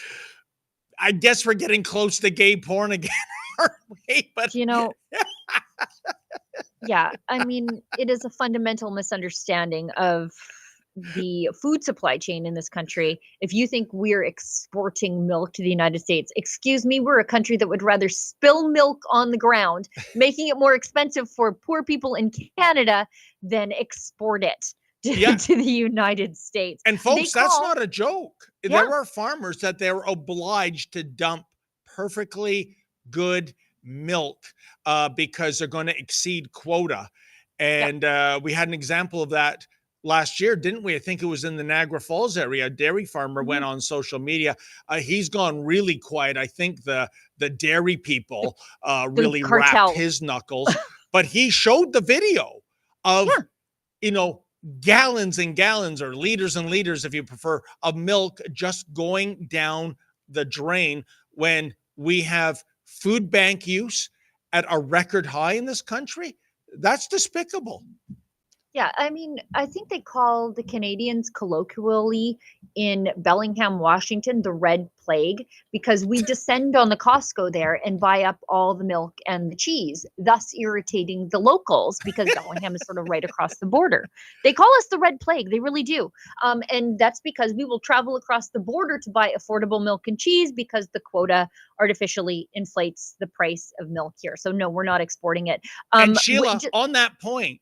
I guess we're getting close to gay porn again, aren't we? But yeah, I mean, it is a fundamental misunderstanding of the food supply chain in this country. If you think we're exporting milk to the United States, excuse me, we're a country that would rather spill milk on the ground, making it more expensive for poor people in Canada, than export it to the United States. And folks, that's not a joke. Yeah. There are farmers that they're obliged to dump perfectly good milk because they're going to exceed quota. And we had an example of that last year, didn't we? I think it was in the Niagara Falls area. A dairy farmer went on social media. He's gone really quiet. I think the dairy people really wrapped his knuckles. But he showed the video of, gallons and gallons, or liters and liters, if you prefer, of milk just going down the drain when we have food bank use at a record high in this country. That's despicable. Yeah, I mean, I think they call the Canadians colloquially in Bellingham, Washington, the Red Plague, because we descend on the Costco there and buy up all the milk and the cheese, thus irritating the locals, because Bellingham is sort of right across the border. They call us the Red Plague. They really do. And that's because we will travel across the border to buy affordable milk and cheese, because the quota artificially inflates the price of milk here. So no, we're not exporting it. And Sheila, on that point,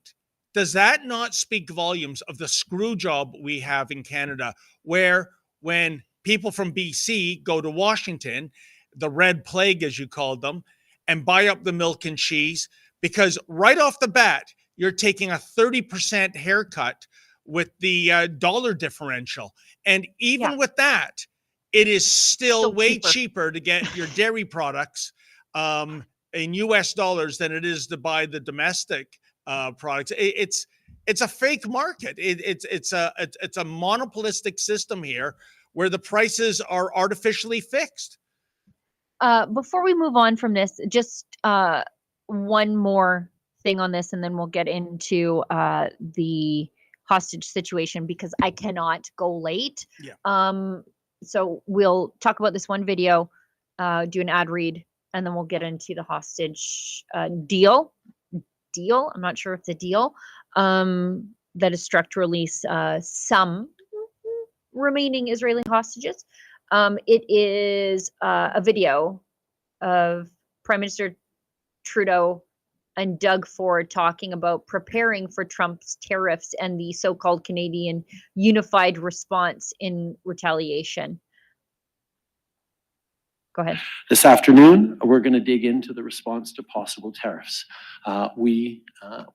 does that not speak volumes of the screw job we have in Canada, where when people from BC go to Washington, the Red Plague, as you called them, and buy up the milk and cheese, because right off the bat, you're taking a 30% haircut with the dollar differential. And even with that, it is still way cheaper to get your dairy products in US dollars than it is to buy the domestic products. It's a fake market. It's a monopolistic system here where the prices are artificially fixed. Before we move on from this, just one more thing on this, and then we'll get into the hostage situation, because I cannot go late. So we'll talk about this one video, do an ad read, and then we'll get into the hostage deal. I'm not sure if it's a deal that is struck to release some remaining Israeli hostages. It is a video of Prime Minister Trudeau and Doug Ford talking about preparing for Trump's tariffs and the so-called Canadian unified response in retaliation. Go ahead. This afternoon, we're going to dig into the response to possible tariffs. We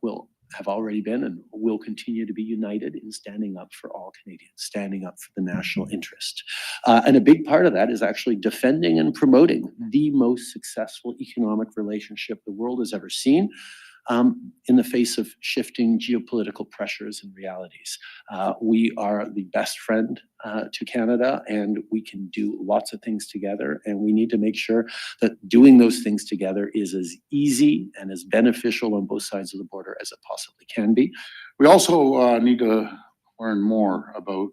will have already been and will continue to be united in standing up for all Canadians, standing up for the national interest. And a big part of that is actually defending and promoting the most successful economic relationship the world has ever seen, in the face of shifting geopolitical pressures and realities. We are the best friend to Canada, and we can do lots of things together, and we need to make sure that doing those things together is as easy and as beneficial on both sides of the border as it possibly can be. We also need to learn more about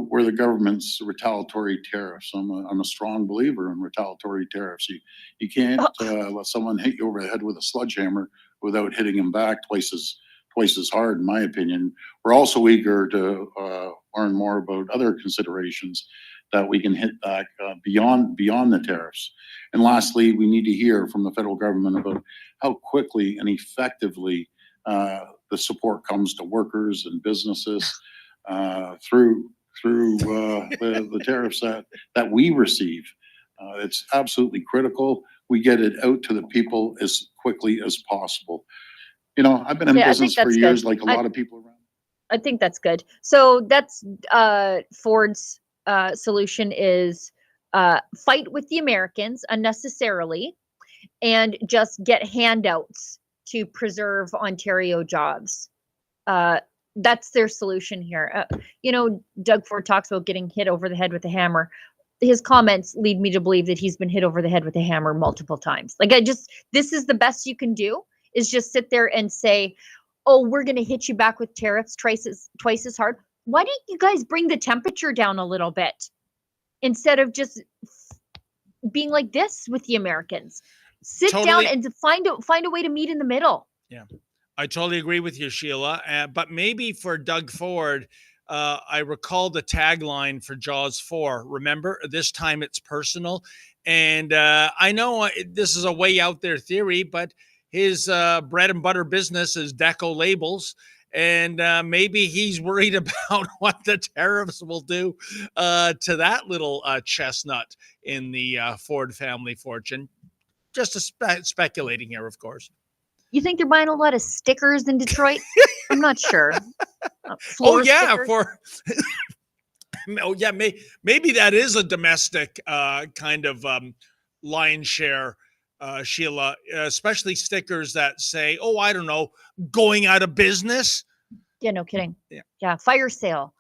where the government's retaliatory tariffs. I'm a strong believer in retaliatory tariffs. You can't let someone hit you over the head with a sledgehammer without hitting them back twice as hard, in my opinion. We're also eager to learn more about other considerations that we can hit back beyond the tariffs. And lastly, we need to hear from the federal government about how quickly and effectively the support comes to workers and businesses through the tariffs that we receive. It's absolutely critical we get it out to the people as quickly as possible. You know, I've been in business for years, like a lot of people around. I think that's good. So that's Ford's solution is fight with the Americans unnecessarily and just get handouts to preserve Ontario jobs. That's their solution here. You know, Doug Ford talks about getting hit over the head with a hammer. His comments lead me to believe that he's been hit over the head with a hammer multiple times. Like, this is the best you can do, is just sit there and say, oh, we're going to hit you back with tariffs twice as hard. Why don't you guys bring the temperature down a little bit instead of just being like this with the Americans? Sit down and find a way to meet in the middle. Yeah. I totally agree with you, Sheila. But maybe for Doug Ford, I recall the tagline for Jaws 4. Remember, this time it's personal. And I know this is a way out there theory, but his bread and butter business is deco labels. And maybe he's worried about what the tariffs will do to that little chestnut in the Ford family fortune. Just speculating here, of course. You think they're buying a lot of stickers in Detroit? I'm not sure. Oh yeah, maybe that is a domestic kind of lion share, Sheila. Especially stickers that say, "Oh, I don't know, going out of business." Yeah, no kidding. Yeah, fire sale.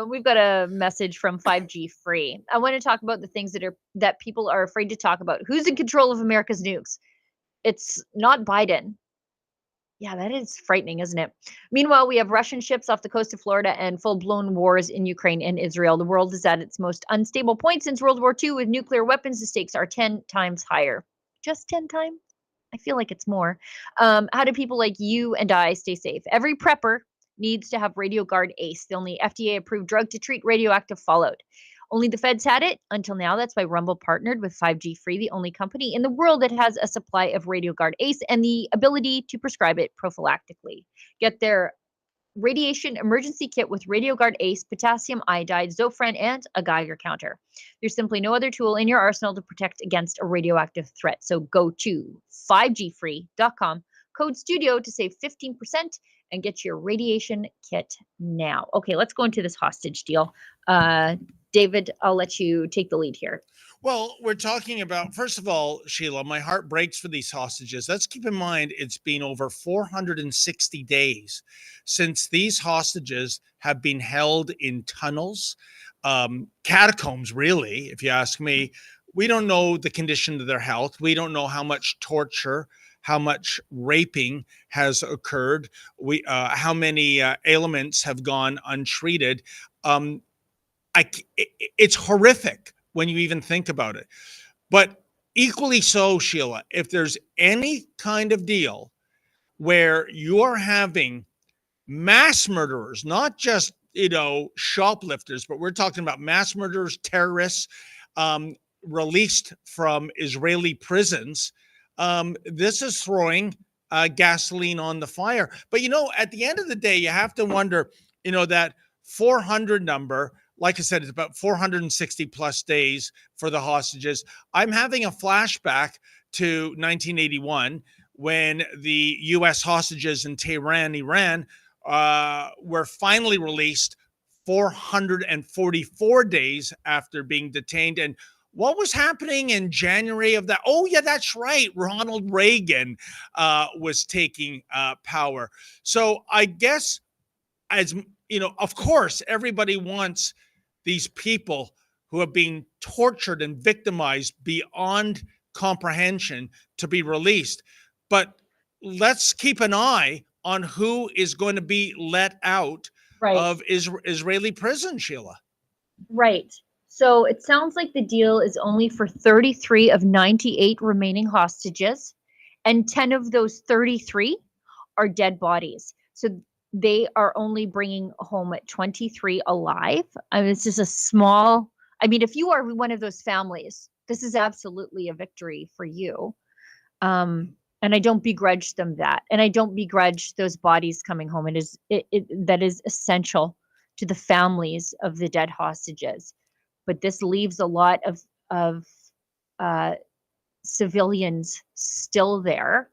We've got a message from 5G Free. I want to talk about the things that people are afraid to talk about. Who's in control of America's nukes? It's not Biden. Yeah, that is frightening, isn't it? Meanwhile, we have Russian ships off the coast of Florida and full-blown wars in Ukraine and Israel. The world is at its most unstable point since World War II. With nuclear weapons, the stakes are 10 times higher. Just 10 times? I feel like it's more. How do people like you and I stay safe? Every prepper needs to have RadioGuard Ace, the only FDA-approved drug to treat radioactive fallout. Only the feds had it until now. That's why Rumble partnered with 5G Free, the only company in the world that has a supply of RadioGuard Ace and the ability to prescribe it prophylactically. Get their radiation emergency kit with RadioGuard Ace, potassium iodide, Zofran, and a Geiger counter. There's simply no other tool in your arsenal to protect against a radioactive threat. So go to 5gfree.com, code STUDIO to save 15% and get your radiation kit now. Okay, let's go into this hostage deal. David, I'll let you take the lead here. Well, we're talking about, first of all, Sheila, my heart breaks for these hostages. Let's keep in mind it's been over 460 days since these hostages have been held in tunnels, catacombs, really, if you ask me. We don't know the condition of their health. We don't know how much torture, how much raping has occurred, how many ailments have gone untreated. It's horrific when you even think about it. But equally so, Sheila, if there's any kind of deal where you are having mass murderers, not just, shoplifters, but we're talking about mass murderers, terrorists, released from Israeli prisons, this is throwing gasoline on the fire. But, at the end of the day, you have to wonder, that 400 number, like I said, it's about 460 plus days for the hostages. I'm having a flashback to 1981 when the U.S. hostages in Tehran, Iran, were finally released 444 days after being detained. And what was happening in January of that? Oh, yeah, that's right. Ronald Reagan was taking power. So I guess, as you know, of course, everybody wants these people who have been tortured and victimized beyond comprehension to be released. But let's keep an eye on who is going to be let out of Israeli prison, Sheila. Right. So it sounds like the deal is only for 33 of 98 remaining hostages, and 10 of those 33 are dead bodies. So they are only bringing home 23 alive. I mean, it's just a small, I mean, if you are one of those families, this is absolutely a victory for you. And I don't begrudge them that. And I don't begrudge those bodies coming home. That is essential to the families of the dead hostages. But this leaves a lot of civilians still there.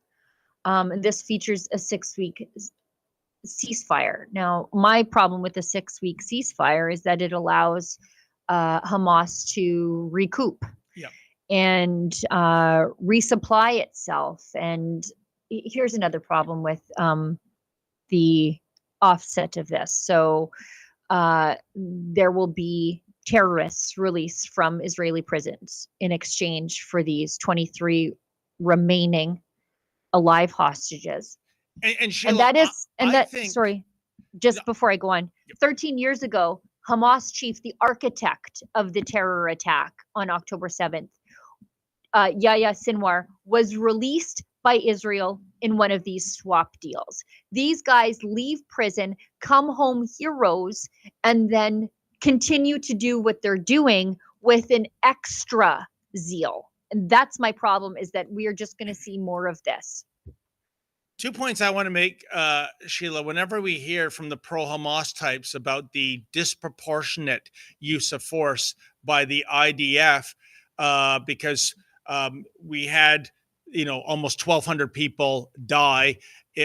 And this features a 6-week ceasefire. Now, my problem with the 6-week ceasefire is that it allows Hamas to recoup and resupply itself. And here's another problem with the offset of this. So there will be terrorists released from Israeli prisons in exchange for these 23 remaining alive hostages. And Sheila, that is, and I that, think, sorry, just before I go on, 13 years ago, Hamas chief, the architect of the terror attack on October 7th, Yahya Sinwar, was released by Israel in one of these swap deals. These guys leave prison, come home heroes, and then continue to do what they're doing with an extra zeal. And that's my problem, is that we are just going to see more of this. 2 points I want to make, Sheila. Whenever we hear from the pro-Hamas types about the disproportionate use of force by the IDF, because we had, almost 1,200 people die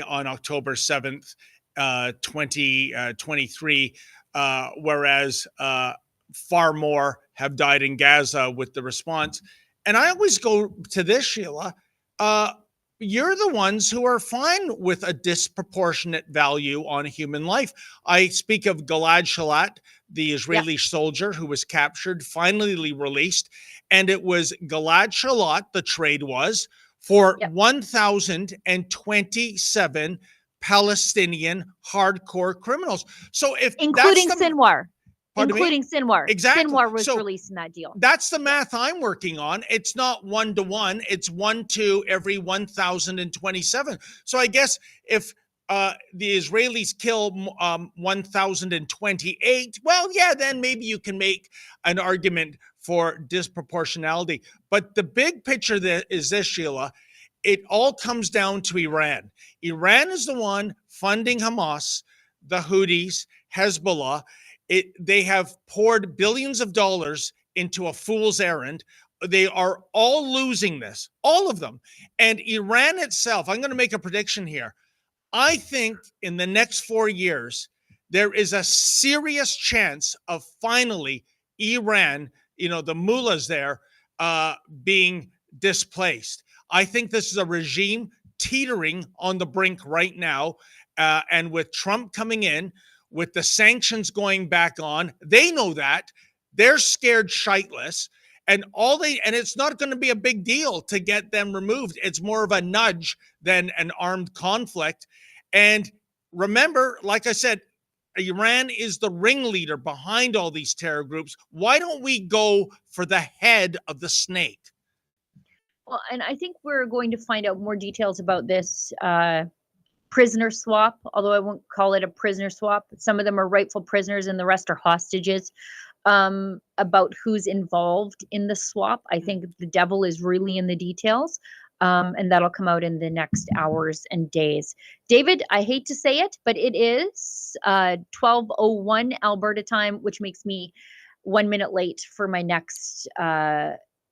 on October 7th, 2023, whereas far more have died in Gaza with the response. And I always go to this, Sheila. You're the ones who are fine with a disproportionate value on human life. I speak of Gilad Shalit, the Israeli soldier who was captured, finally released. And it was Gilad Shalit, the trade was, for 1,027 Palestinian hardcore criminals. So if including Sinwar. Including Sinwar. Exactly. Sinwar was released in that deal. That's the math I'm working on. It's not 1-to-1. It's 1 to every 1,027. So I guess if the Israelis kill 1,028, well, yeah, then maybe you can make an argument for disproportionality. But the big picture is this, Sheila. It all comes down to Iran. Iran is the one funding Hamas, the Houthis, Hezbollah. They have poured billions of dollars into a fool's errand. They are all losing this, all of them. And Iran itself, I'm going to make a prediction here. I think in the next 4 years, there is a serious chance of finally Iran, the mullahs there, being displaced. I think this is a regime teetering on the brink right now. And with Trump coming in, with the sanctions going back on, they know that. They're scared shitless. And it's not going to be a big deal to get them removed. It's more of a nudge than an armed conflict. And remember, like I said, Iran is the ringleader behind all these terror groups. Why don't we go for the head of the snake? Well, and I think we're going to find out more details about this prisoner swap, although I won't call it a prisoner swap. Some of them are rightful prisoners and the rest are hostages. About who's involved in the swap, I think the devil is really in the details, and that'll come out in the next hours and days. David, I hate to say it, but it is 12:01 Alberta time, which makes me 1 minute late for my next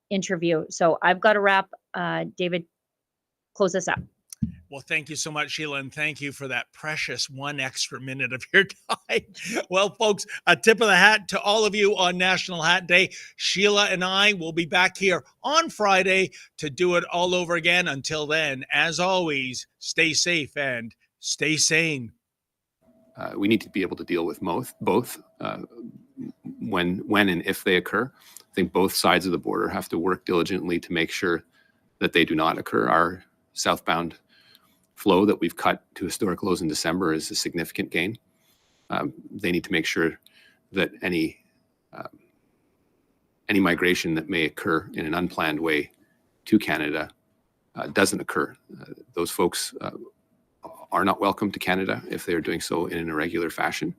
interview. So I've got to wrap. David, close us up. Well, thank you so much, Sheila, and thank you for that precious 1 extra minute of your time. Well, folks, a tip of the hat to all of you on National Hat Day. Sheila and I will be back here on Friday to do it all over again. Until then, as always, stay safe and stay sane. We need to be able to deal with both when and if they occur. I think both sides of the border have to work diligently to make sure that they do not occur. Our southbound flow that we've cut to historic lows in December is a significant gain. They need to make sure that any migration that may occur in an unplanned way to Canada doesn't occur. Those folks are not welcome to Canada if they are doing so in an irregular fashion.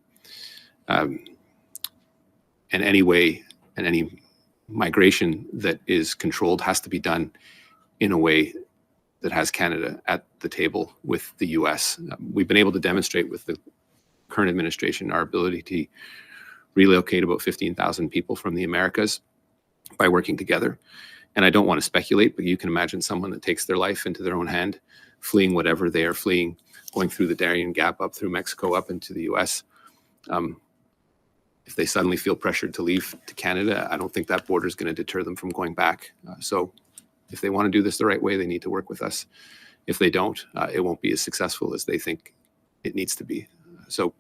And any migration that is controlled has to be done in a way that has Canada at the table with the US. We've been able to demonstrate with the current administration our ability to relocate about 15,000 people from the Americas by working together. And I don't want to speculate, but you can imagine someone that takes their life into their own hand, fleeing whatever they are fleeing, going through the Darien Gap, up through Mexico, up into the US. If they suddenly feel pressured to leave to Canada, I don't think that border is going to deter them from going back. So if they want to do this the right way, they need to work with us. If they don't, it won't be as successful as they think it needs to be. So